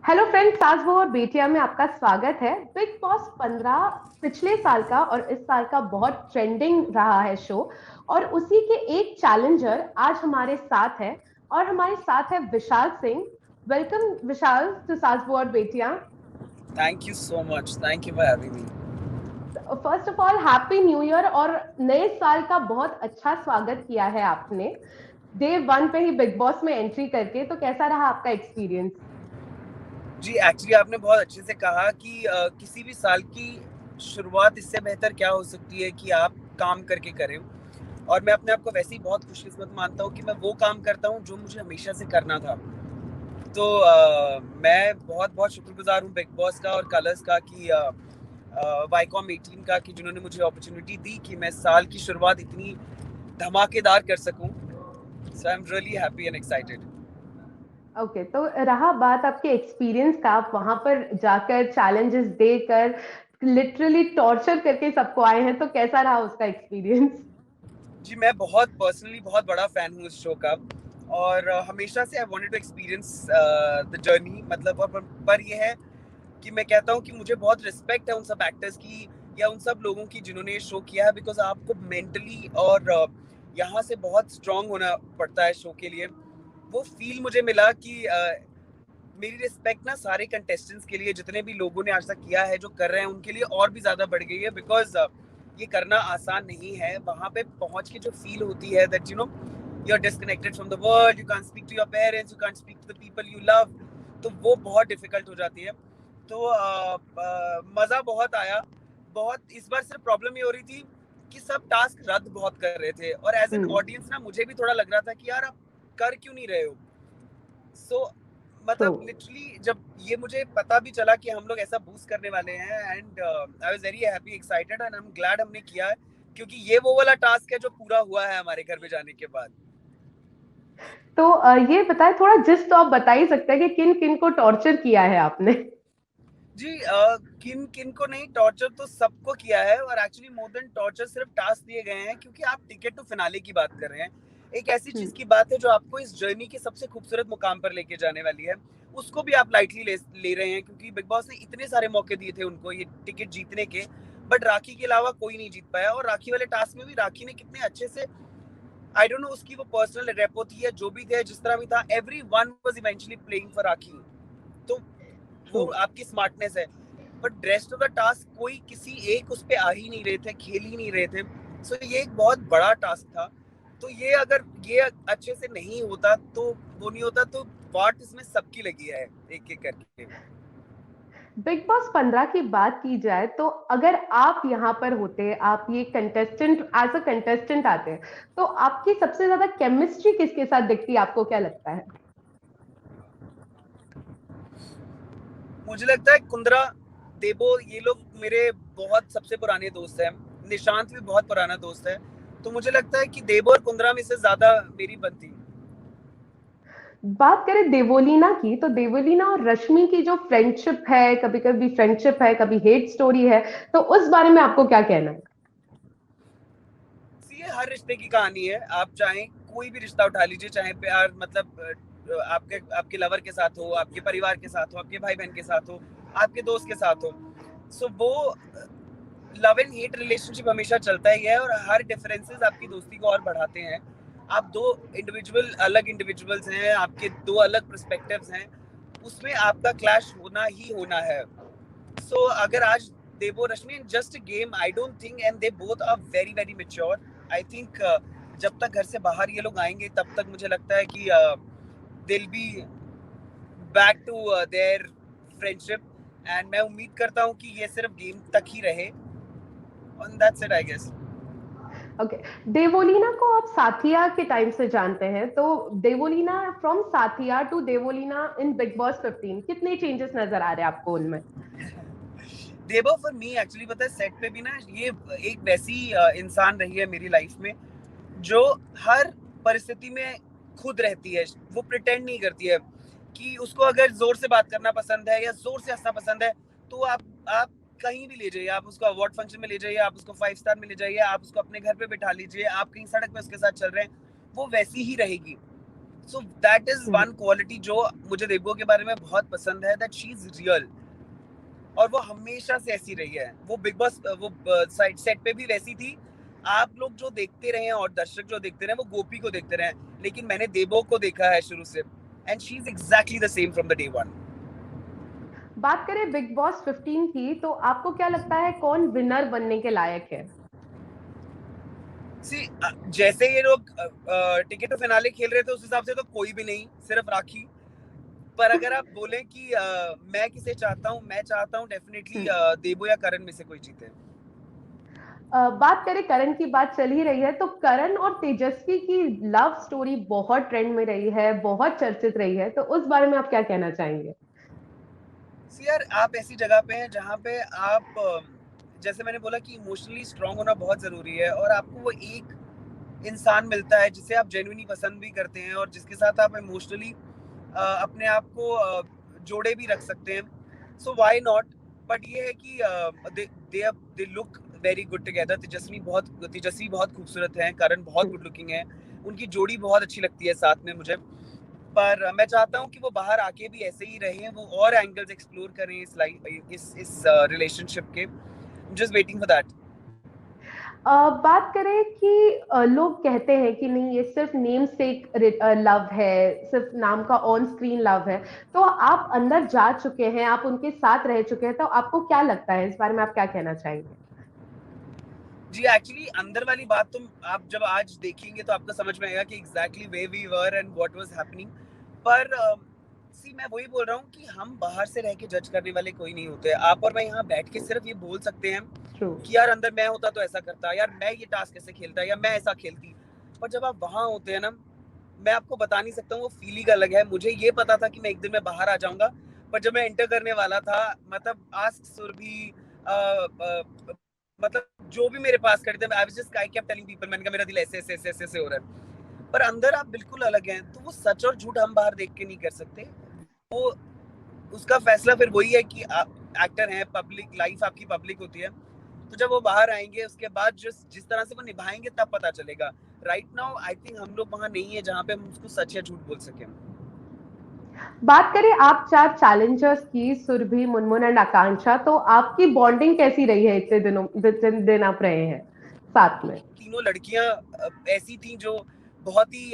Hello friends, सास बहू और बेटियां में आपका स्वागत है। बिग बॉस 15 पिछले साल का और इस साल का बहुत ट्रेंडिंग रहा है शो। और उसी के एक चैलेंजर आज हमारे साथ है। और हमारे साथ है Vishal Singh. Welcome Vishal to सास बहू और बेटियां। Thank you so much. Thank you for having me. First of all happy new year और नए साल का बहुत अच्छा स्वागत किया है आपने। डे वन पे ही बिग बॉस में एंट्री करके तो कैसा रहा आपका एक्सपीरियंस? जी एक्चुअली आपने बहुत अच्छे से कहा कि किसी भी साल की शुरुआत इससे बेहतर क्या हो सकती है कि आप काम करके करें। और मैं अपने आप को वैसे ही बहुत खुशकिस्मत मानता हूँ कि मैं वो काम करता हूँ जो मुझे हमेशा से करना था। तो मैं बहुत बहुत शुक्रगुजार हूँ बिग बॉस का और कलर्स का कि वाईकॉम 18 का कि जिन्होंने मुझे अपॉर्चुनिटी दी कि मैं साल की शुरुआत इतनी धमाकेदार कर सकूँ। So I am really happy and excited. Okay, तो रहा बात आपके एक्सपीरियंस का, आप वहां पर जाकर चैलेंजेस देकर लिटरली टॉर्चर करके सबको आए हैं, तो कैसा रहा उसका एक्सपीरियंस? जी मैं बहुत पर्सनली बहुत बड़ा फ़ैन हूँ इस शो का और हमेशा से I wanted to experience the journey मतलब पर ये है कि मैं कहता हूँ कि मुझे बहुत रिस्पेक्ट है उन सब एक्टर्स की या उन सब लोगों की जिन्होंने ये शो किया है बिकॉज आपको मेंटली और यहाँ से बहुत स्ट्रांग होना पड़ता है शो के लिए। वो फील मुझे मिला कि मेरी रिस्पेक्ट ना सारे कंटेस्टेंट्स के लिए जितने भी लोगों ने आज तक किया है जो कर रहे हैं उनके लिए और भी ज़्यादा बढ़ गई है बिकॉज ये करना आसान नहीं है। वहाँ पे पहुँच के जो फील होती है that you know you are disconnected from the world, you can't speak to your parents, you can't speak to the people you love, तो वो बहुत डिफिकल्ट हो जाती है। तो मज़ा बहुत आया। बहुत इस बार सिर्फ प्रॉब्लम ये हो रही थी कि सब टास्क रद्द बहुत कर रहे थे और एज एन हम्म। ऑडियंस ना मुझे भी थोड़ा लग रहा था कि यार आप कर क्यों नहीं रहे हो। सो तो मतलब लिटरली जब ये मुझे पता भी चला कि हम लोग ऐसा बूस्ट करने वाले हैं and I was very happy excited and I am glad हमने किया है क्योंकि ये वो वाला टास्क है जो पूरा हुआ है हमारे घर पे जाने के बाद। ये बताएं थोड़ा, जिस तो आप बता ही सकते हैं कि किन किन को टॉर्चर किया है आपने? जी किन किन को नहीं, टॉर्चर तो सबको किया है और एक्चुअली मोर देन टॉर्चर सिर्फ टास्क दिए गए हैं क्योंकि आप टिकट टू फिनाले की बात कर रहे हैं। एक ऐसी चीज की बात है जो आपको इस जर्नी के सबसे खूबसूरत मुकाम पर लेके जाने वाली है। उसको भी आप लाइटली ले रहे हैं क्योंकि बिग बॉस ने इतने सारे मौके दिए थे उनको ये टिकट जीतने के, बट राखी के अलावा कोई नहीं जीत पाया। और राखी वाले टास्क में भी राखी ने कितने अच्छे से, आई डोंट नो उसकी वो पर्सनल रेपो थी या जो भी थे जिस तरह भी था, everyone was eventually playing for Rakhi. तो ट्रू। वो आपकी स्मार्टनेस है। But rest of the task कोई किसी एक उस पे आ ही नहीं रहे थे, खेल ही नहीं रहे थे। सो ये एक बहुत बड़ा टास्क था। तो ये अगर ये अच्छे से नहीं होता तो वो नहीं होता, तो वाट इसमें सबकी लगी है एक एक करके। बिग बॉस 15 की बात की जाए तो अगर आप यहाँ पर होते, आप ये कंटेस्टेंट एज अ कंटेस्टेंट आते, तो आपकी सबसे ज्यादा केमिस्ट्री किसके साथ दिखती, आपको क्या लगता है? मुझे लगता है कुंद्रा, देबो, ये लोग मेरे बहुत सबसे पुराने दोस्त हैं। निशांत भी बहुत पुराना दोस्त है। तो मुझे लगता है कि देबो और कुंद्रा में से ज्यादा मेरी बनती। बात करें देवोलीना की, तो देवोलीना और रश्मि की जो फ्रेंडशिप है, कभी कभी फ्रेंडशिप है, कभी हेट स्टोरी है, तो उस बारे में आपको क्या कहना है? ये हर रिश्ते की कहानी है। आप चाहें कोई भी रिश्ता उठा लीजिए, चाहे प्यार मतलब आपके आपके लवर के साथ हो, आपके परिवार के साथ हो, आपके भाई बहन के साथ हो, आपके दोस्त के साथ हो। सो वो लव एंड हेट रिलेशनशिप हमेशा चलता ही है और हर डिफरेंसेस आपकी दोस्ती को और बढ़ाते हैं। आप दो अलग इंडिविजुअल्स हैं, आपके दो अलग पर्सपेक्टिव्स हैं, उसमें आपका क्लैश होना ही होना है। सो अगर आज Debo Rashmi just game, I don't think, and they both are very very mature. I think जब तक घर से बाहर ये लोग आएंगे तब तक मुझे लगता है कि दिल be back to their friendship. And मैं उम्मीद करता हूँ कि ये सिर्फ गेम तक ही रहे। And that's it I guess. Okay. Devoleena को आप साथिया के टाइम से जानते हैं, तो Devoleena from Saathiya to Devoleena in Bigg Boss 15 कितने चेंजेस नजर आ रहे हैं आपको उनमें? देबो फॉर मी एक्चुअली पता है सेट पे भी ना ये एक वैसी इंसान रही है मेरी लाइफ में जो हर परिस्थिति में खुद रहती है। वो प्रिटेंड नहीं करती है कि उसको अगर जोर से बात करना पसंद है या जोर से हंसना पसंद है तो आप कहीं भी ले जाइए, आप उसको अवार्ड फंक्शन में ले जाइए, आप उसको 5 स्टार में ले जाइए, आप उसको अपने घर पे बिठा लीजिए, आप कहीं सड़क पे उसके साथ चल रहे हैं, वो वैसी ही रहेगी। So that is one quality जो मुझे देबो के बारे में बहुत पसंद है, दैट शी इज रियल, और वो हमेशा से ऐसी रही है। वो बिग बॉस वो साइड सेट पे भी वैसी थी। आप लोग जो देखते रहे और दर्शक जो देखते रहे वो गोपी को देखते रहे, लेकिन मैंने देबो को देखा है शुरू से, and she is exactly the same from the day one. बात करें बिग बॉस 15 की, तो आपको क्या लगता है कौन विनर बनने के लायक है? सी जैसे ये लोग टिकट टू फिनाले खेल रहे थे उस हिसाब से तो कोई भी नहीं, सिर्फ राखी। पर अगर आप बोले कि मैं किसे चाहता हूँ, मैं चाहता हूँ डेफिनेटली देबो या करण में से कोई जीते। बात करें करण की, बात चल ही रही है, तो करण और तेजस्वी की लव स्टोरी बहुत ट्रेंड में रही है, बहुत चर्चित रही है, तो उस बारे में आप क्या कहना चाहेंगे? यार आप ऐसी जगह पे हैं जहाँ पे आप जैसे मैंने बोला कि इमोशनली स्ट्रांग होना बहुत जरूरी है, और आपको वो एक इंसान मिलता है जिसे आप जेन्युइनली पसंद भी करते हैं और जिसके साथ आप इमोशनली अपने आप को जोड़े भी रख सकते हैं। So why not. बट ये है कि they look very good together. Tejasswi बहुत खूबसूरत है, करण बहुत गुड लुकिंग है, उनकी जोड़ी बहुत अच्छी लगती है साथ में मुझे। पर मैं चाहता हूँ कि वो बाहर आके भी ऐसे ही रहें, वो और एंगल्स एक्सप्लोर करें इस रिलेशनशिप के। Just waiting for that. बात करें कि लोग कहते हैं कि नहीं, ये सिर्फ नेम से लव है, सिर्फ नाम का ऑन स्क्रीन लव है, तो आप अंदर जा चुके हैं, आप उनके साथ रह चुके हैं, तो आपको क्या लगता है इस बारे में, आप क्या कहना चाहेंगे? जी एक्चुअली अंदर वाली बात तो आप जब आज देखेंगे तो आपको समझ में आएगा कि exactly way we were and what was happening. पर मैं वही बोल रहा हूँ कि हम बाहर से रह के जज करने वाले कोई नहीं होते। आप और मैं यहाँ बैठ के सिर्फ ये बोल सकते हैं कि यार अंदर मैं होता तो ऐसा करता, यार मैं ये टास्क कैसे खेलता, या मैं ऐसा खेलती। पर जब आप वहां होते हैं ना, मैं आपको बता नहीं सकता हूँ, वो फीलिंग अलग है। मुझे ये पता था कि मैं एक दिन में बाहर आ जाऊंगा, पर जब मैं एंटर करने वाला था, मतलब आस्क सुरभि, मतलब जो भी मेरे पास खड़े थे, I was just I kept telling people, मैंने कहा मेरा दिल ऐसे ऐसे ऐसे ऐसे, ऐसे हो रहा है। पर अंदर आप बिल्कुल अलग हैं। तो वो सच और झूठ हम बाहर देख के नहीं कर सकते। वो उसका फैसला फिर वही है कि आप एक्टर हैं, पब्लिक लाइफ आपकी पब्लिक होती है। तो जब वो बाहर आएंगे उसके बाद जिस तरह से वो निभाएंगे तब पता चलेगा। राइट नाउ आई थिंक हम लोग वहां नहीं है जहाँ पे हम उसको सच या झूठ बोल सकें। बात करें आप चार चैलेंजर्स की, सुरभि, मुनमुन एंड आकांक्षा, तो आपकी बॉन्डिंग कैसी रही है इतने दिन आप रहे हैं साथ में? तीनों लड़कियां ऐसी थी जो बहुत ही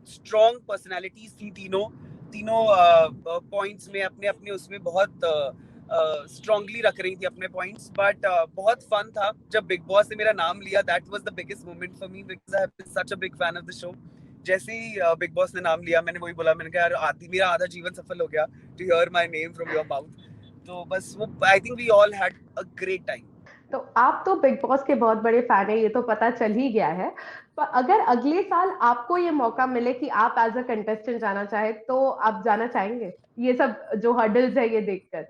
स्ट्रॉन्ग पर्सनालिटीज थी। तीनों तीनों पॉइंट्स में अपने अपने उसमें बहुत स्ट्रांगली रख रही थी अपने पॉइंट्स। बट बहुत फन था जब बिग बॉस ने मेरा नाम लिया। That was the biggest moment for me because I have been such a big fan of the show. जैसे ही बिग बॉस ने नाम लिया, मैंने वही बोला, मैंने कहा यार मेरा आधा जीवन सफल हो गया to hear my name from your mouth. तो बस वो I think we all had a great time. तो आप तो बिग बॉस के बहुत बड़े फैन हैं, ये तो पता चल ही गया है। पर अगर अगले साल आपको ये मौका मिले कि आप एज अ कंटेस्टेंट जाना चाहे, तो आप जाना चाहेंगे, ये सब जो हर्डल्स है ये देखकर?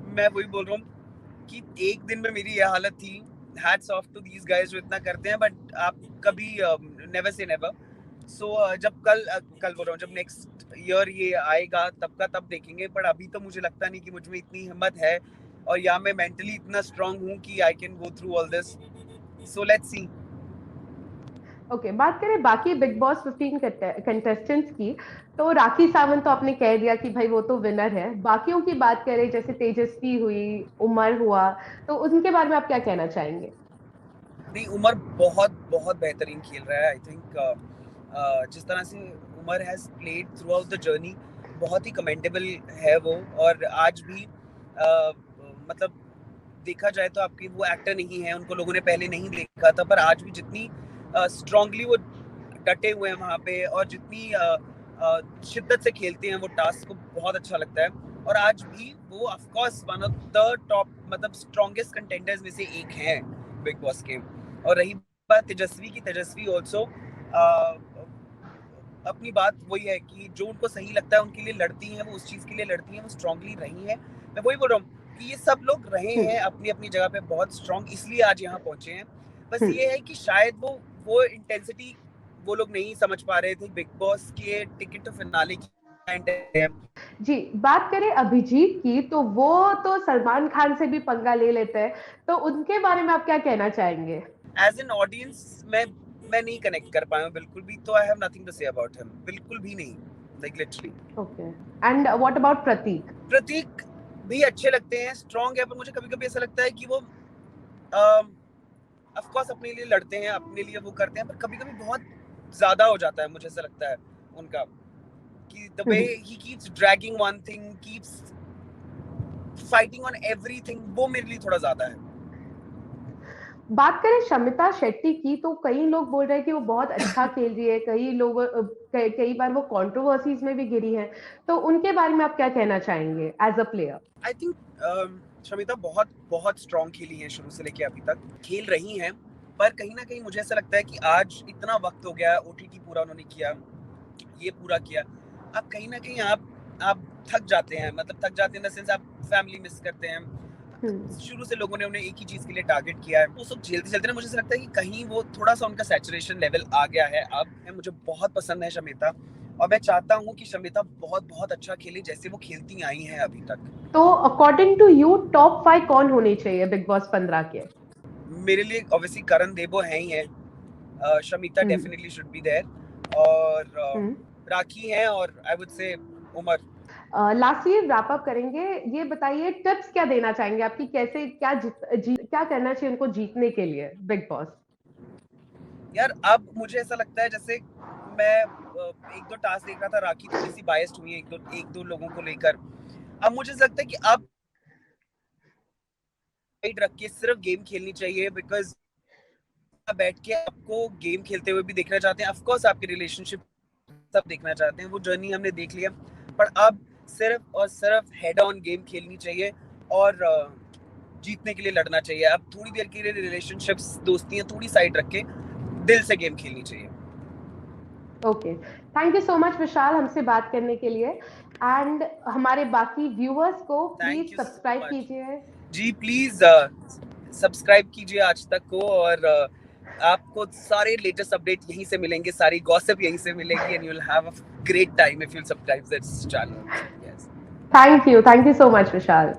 मैं वही बोल रहा हूँ कि एक दिन में मेरी ये हालत थी। Hats off to these guys जो इतना करते हैं, बट आप कभी नेवर से नेवर। सो जब कल बोल रहा हूँ, जब नेक्स्ट ईयर ये आएगा तब का तब देखेंगे। पर अभी तो मुझे लगता नहीं कि मुझ में इतनी हिम्मत है, और या मैं मेंटली इतना स्ट्रांग हूँ कि I can go through all this. So let's see. Okay, बात करें बाकी बिग बॉस 15 कंटेस्टेंट्स की, तो राखी सावंत तो आपने कह दिया कि भाई वो तो विनर है। बाकियों की बात करें, जैसे तेजस्वी हुई, उमर हुआ, तो उनके बारे में आप क्या कहना चाहेंगे? नहीं, उमर बहुत बहुत बेहतरीन खेल रहा है। आई थिंक जिस तरह से Umar has played throughout the journey, बहुत ही कमेंडेबल है वो। और आज भी मतलब देखा जाए तो आपकी वो एक्टर नहीं है, उनको लोगों ने पहले नहीं देखा था, पर आज भी जितनी स्ट्रांगली वो डटे हुए हैं वहाँ पे, और जितनी शिद्दत से खेलते हैं वो टास्क को, बहुत अच्छा लगता है। और आज भी वो of course one of the top, मतलब स्ट्रॉन्गेस्ट कंटेंडर्स में से एक हैं बिग बॉस के। और रही बात तेजस्वी की, तेजस्वी ऑल्सो अपनी बात वही है कि जो उनको सही लगता है उनके लिए लड़ती हैं, वो उस चीज़ के लिए लड़ती हैं, वो स्ट्रांगली रही हैं। मैं वही बोल रहा हूँ कि ये सब लोग रहे हैं अपनी अपनी जगह पे बहुत स्ट्रांग, इसलिए आज यहाँ पहुंचे हैं। बस ये है कि शायद वो इंटेंसिटी वो लोग नहीं समझ पा रहे थे बिग बॉस के टिकट टू फिनाले की। जी, बात करें अभिजीत की, तो वो तो सलमान खान से भी पंगा ले लेते हैं, तो उनके बारे में आप क्या कहना चाहेंगे? एज एन ऑडियंस मैं मैं नहीं कनेक्ट कर पाया हूँ बिल्कुल भी, तो I have nothing to say about him, बिल्कुल भी नहीं, like literally. Okay, and what about Prateek? Prateek भी अच्छे लगते हैं, स्ट्रॉन्ग है, पर मुझे कभी कभी ऐसा लगता है कि वो ऑफ कोर्स अपने लिए लड़ते हैं, अपने लिए वो करते हैं, पर कभी कभी बहुत ज्यादा हो जाता है, मुझे ऐसा लगता है उनका कि the way he keeps dragging one thing, keeps fighting on everything, वो मेरे लिए थोड़ा ज्यादा है। बात करें शमिता शेट्टी की, तो कई लोग बोल रहे हैं कि वो बहुत अच्छा खेल रही है, कई लोग कई बार वो कंट्रोवर्सीज में भी गिरी है, तो उनके बारे में आप क्या कहना चाहेंगे as a player? I think Shamita बहुत बहुत स्ट्रॉन्ग खेली है शुरू से लेके अभी तक, खेल रही हैं, पर कहीं ना कहीं मुझे ऐसा लगता है कि आज इतना वक्त हो गया, ओटीटी पूरा उन्होंने किया, ये पूरा किया, अब कहीं ना कहीं आप थक जाते हैं, मतलब थक जाते हैं इन द सेंस आप फैमिली मिस करते हैं। शुरू से लोगों ने उन्हें एक ही चीज के लिए टारगेट किया है, वो सब झेलते झेलते ना मुझे ऐसा लगता है कि कहीं वो थोड़ा सा उनका सैचुरेशन लेवल आ गया है अब। मुझे बहुत पसंद है शमिता, और मैं चाहता हूँ कि शमिता बहुत बहुत अच्छा खेले जैसे वो खेलती आई हैं अभी तक। तो अकॉर्डिंग टू यू टॉप 5 कौन होने चाहिए बिग बॉस 15 के? मेरे लिए ऑब्वियसली करण देवो है ही है, Shamita definitely should be there, और राखी है, और I would say Umar. Last year wrap up करेंगे, ये बताइए टिप्स क्या देना चाहेंगे आपकी, कैसे क्या करना चाहिए उनको जीतने के लिए बिग बॉस? यार अब मुझे ऐसा लगता है जैसे मैं एक दो टास्क देख रहा था, राखी थोड़ी सी बायस्ड हुई है एक दो लोगों को लेकर। अब मुझे ऐसा लगता है कि अब साइड रख के सिर्फ गेम खेलनी चाहिए, बिकॉज बैठ के आपको गेम खेलते हुए भी देखना चाहते हैं, ऑफ कोर्स आपके रिलेशनशिप सब देखना चाहते हैं, वो जर्नी हमने देख लिया, पर अब सिर्फ और सिर्फ हेड ऑन गेम खेलनी चाहिए और जीतने के लिए लड़ना चाहिए। अब थोड़ी देर के लिए रिलेशनशिप्स, दोस्तियां थोड़ी साइड रख के दिल से गेम खेलनी चाहिए। Okay, thank you so much Vishal हमसे बात करने के लिए, एंड हमारे बाकी व्यूअर्स को प्लीज सब्सक्राइब कीजिए। जी प्लीज सब्सक्राइब कीजिए आज तक को, और आपको सारे लेटेस्ट अपडेट यहीं से मिलेंगे, सारी गॉसिप यहीं से मिलेगी, and you will have a great time if you subscribe this channel. Yes, thank you so much Vishal.